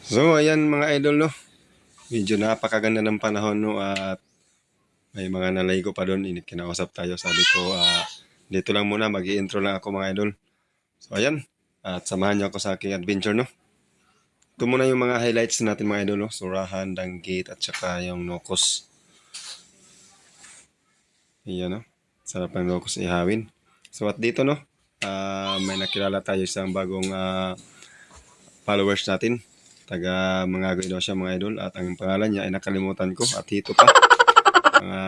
So, ayan mga idol, no? Medyo napakaganda ng panahon, no? At may mga nalay ko pa doon. Kinausap tayo. Sabi ko, dito lang muna. Mag-i-intro lang ako mga idol. So, ayan. At samahan niyo ako sa aking adventure, no? Ito muna yung mga highlights natin mga idol, no? Surahan, Danggit, at saka yung Nokos. Ayan, no? Sarap ng Nokos ihawin. So, at dito, no? May nakilala tayo isang bagong followers natin. Taga mga daw siya mga idol at ang pangalan niya ay nakalimutan ko at hito pa. Mga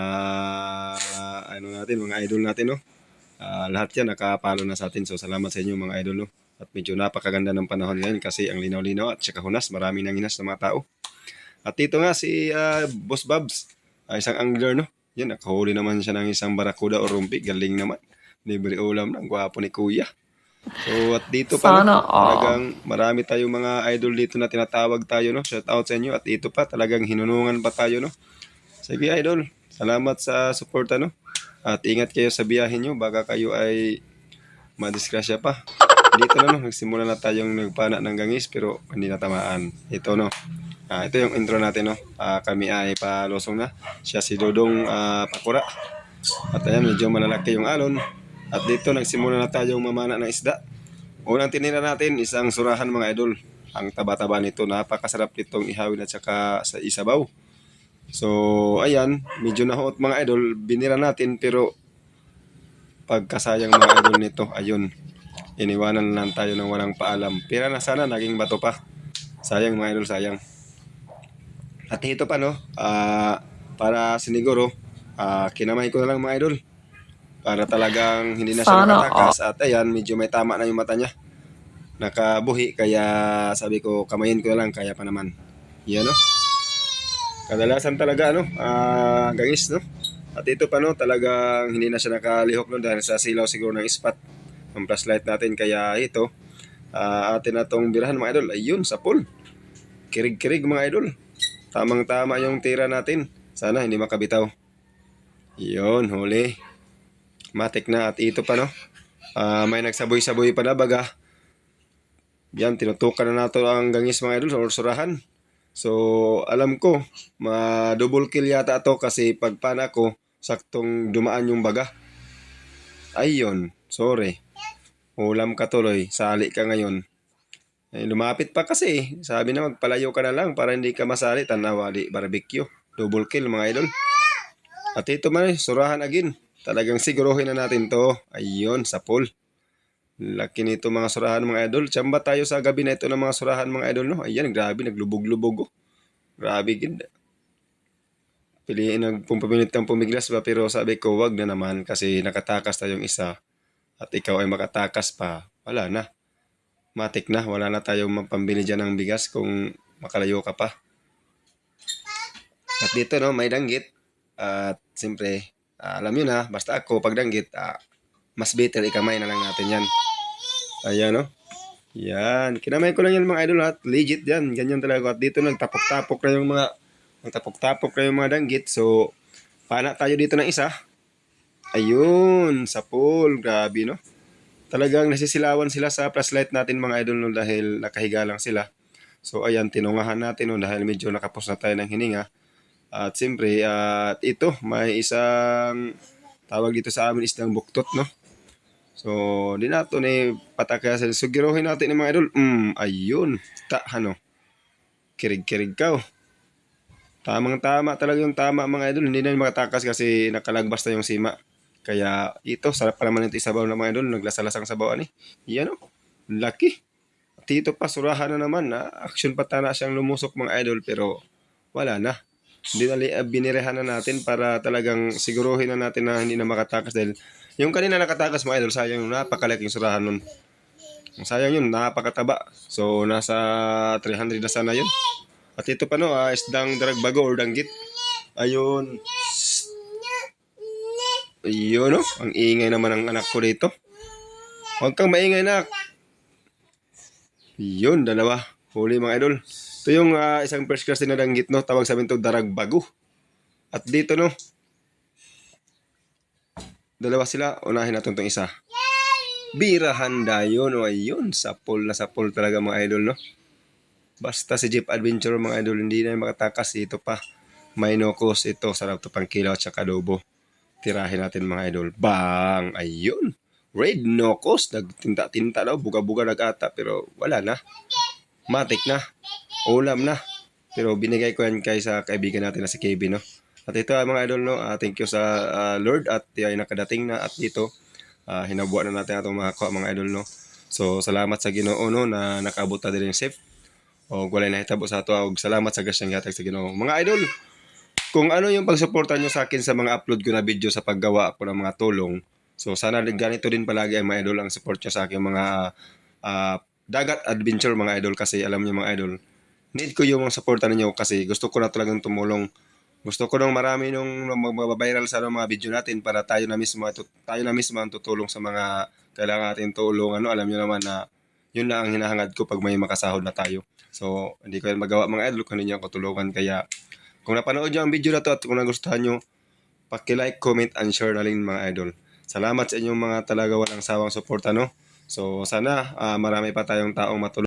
ano natin, mga idol natin, no? Lahat yan nakapalo na sa atin. So salamat sa inyo mga idol, no? At medyo napakaganda ng panahon ngayon kasi ang linaw-linaw at saka hunas, marami nang hinas ng mga tao. At dito nga si Boss Babs, isang angler, no? Yan, nakahuli naman siya ng isang barakuda o rumpi. Galing naman. Libre ulam ng gwapo ni Kuya. So at dito pa, no, Sana all. talagang marami tayong mga idol dito na tinatawag tayo, no? Shout out sa inyo. At dito pa, talagang hinunungan pa tayo, no? Sige idol, salamat sa suporta, no? At ingat kayo sa biyahe nyo, baka kayo ay madisgrasya pa. Dito na, no, nagsimula na tayong nagpana ng gangis pero hindi natamaan. Ito, no, ito yung intro natin, no. Kami ay palusong na. Siya si Dodong Pakura. At ayan, medyo malalaki yung alon. At dito nagsimula na tayong mamana ng isda. Unang tinira natin, isang surahan mga idol. Ang taba-taba nito, napakasarap nitong ihawin at saka sa isabaw. So, ayan, medyo nahuot mga idol, binira natin pero pagkasayang mga idol nito, ayun, iniwanan lang tayo ng walang paalam. Pira na sana, naging bato pa. Sayang mga idol, sayang. At ito pa, no, para siniguro, kinamay ko na lang mga idol. Para talagang hindi na siya Sana all. makatakas. At ayan, medyo may tama na yung mata niya. Nakabuhi, kaya sabi ko, kamayin ko na lang, kaya pa naman. Yan, no? Kadalasan talaga, no, gangis, no? At ito pa, no, talagang hindi na siya nakalihok, no, dahil sa silaw siguro ng spot ng flashlight natin. Kaya ito, atin na tong birahan mga idol. Ayun, sa pool. Kirig-kirig mga idol. Tamang-tama yung tira natin. Sana hindi makabitaw. Yun, huli. Matik na. At ito pa, no, may nagsaboy-saboy pa na baga. Yan, tinutukan na nato ang gangis mga idol sa surahan. So, alam ko, ma-double kill yata to kasi pagpana ko, saktong dumaan yung baga. Ayun, sorry. Ulam ka tuloy, sali ka ngayon. Lumapit pa kasi. Sabi na magpalayo ka na lang para hindi ka masali. Tanawa, di barbecue. Double kill mga idol. At ito man, surahan again. Talagang siguruhin na natin to. Ayun, sa pool. Laki nito mga surahan mga idol. Tsamba tayo sa gabi na ito ng mga surahan mga idol, no? Ayan, grabe, naglubog-lubog. Oh. Grabe, gid. Piliin nagpumpabilit kang pumiglas ba, pero sabi ko wag na naman kasi nakatakas tayong isa at ikaw ay makatakas pa, wala na. Matik na, wala na tayong mapambili dyan ng bigas kung makalayo ka pa. At dito, no, may danggit. At siyempre, alam nyo na, basta ako pag danggit, mas better ikamay na lang natin yan. Ayan, no. Yan, kinamay ko lang yan mga idol at legit yan, ganyan talaga. At dito nagtapok-tapok na yung mga danggit. So, pana tayo dito ng isa. Ayun, sa pool, grabe, no. Talagang nasisilawan sila sa flashlight natin mga idol, no, dahil nakahiga lang sila. So ayan, tinungahan natin, no, dahil medyo nakapos na tayo ng hininga. At siyempre, at ito, may isang tawag dito sa amin isdang buktot, no. So, di nato ni patakasan. So, girohin natin ng mga idol. Ayun. Ano. Kirig-kirig ka, oh. Tamang-tama talaga yung tama mga idol. Hindi na makatakas kasi nakalagbas na yung sima. Kaya ito, sarap pa naman ito isabaw na mga idol. Naglasalasang sabawan eh. Yan, oh. Laki. At ito pa, surahan na naman. Action pa tana siyang lumusok mga idol pero wala na. Hindi na binirehan na natin para talagang siguruhin na natin na hindi na makatakas dahil yung kanina nakatakas mga idol, sayang yung napakalaking surahan nun. Sayang yun, napakataba. So, nasa 300 na sana yun. At ito pa, no, isdang daragbago or danggit. Ayun. Ayun, no. Ang ingay naman ng anak ko dito. Huwag kang maingay, nak. Yun, dalawa. Huli mga idol. Ito yung isang first class din na danggit, no. Tawag sa amin ito, daragbago. At dito, no, dalawa sila. Unahin natin itong isa. Birahan dayon. O ayun, sapol na sapol talaga mga idol, no. Basta si Jeep Adventure mga idol, hindi na makatakas. Ito pa, may no-cost ito. Sarap to pang kilaw at saka adobo. Tirahin natin mga idol. Bang! Ayun! Red no-cost. Nagtinta-tinta daw. Buga-buga nag-ata. Pero wala na. Matik na. Ulam na. Pero binigay ko yan kay sa kaibigan natin na si KB, no? At ito mga idol, no? Thank you sa Lord at ay nakadating na at dito. Hinabuan na natin itong mga idol, no? So, salamat sa Ginoo, no? Na nakaabot na din yung safe. O walay nahitabo sa ato. Og salamat sa gasyang gatag sa Ginoo. Mga idol, kung ano yung pagsuporta nyo sa akin sa mga upload ko na video sa paggawa ko ng mga tulong, so sana ganito din palagi ay mga idol ang support nyo sa aking mga dagat adventure mga idol, kasi alam nyo mga idol, need ko yung supportan ninyo kasi gusto ko na talagang tumulong. Gusto ko nung marami nung magbabiral sa mga video natin para tayo na mismo ang tutulong sa mga kailangan natin tulong. Alam niyo naman na yun na ang hinahangad ko pag may makasahod na tayo. So, hindi ko yan magawa mga idol kung hindi niyo ako tulungan. Kaya, kung napanood niyo ang video na to at kung nagustuhan niyo, paki-like, comment, and share na rin mga idol. Salamat sa inyong mga talaga walang sawang suporta, no? So, sana marami pa tayong taong matulungan.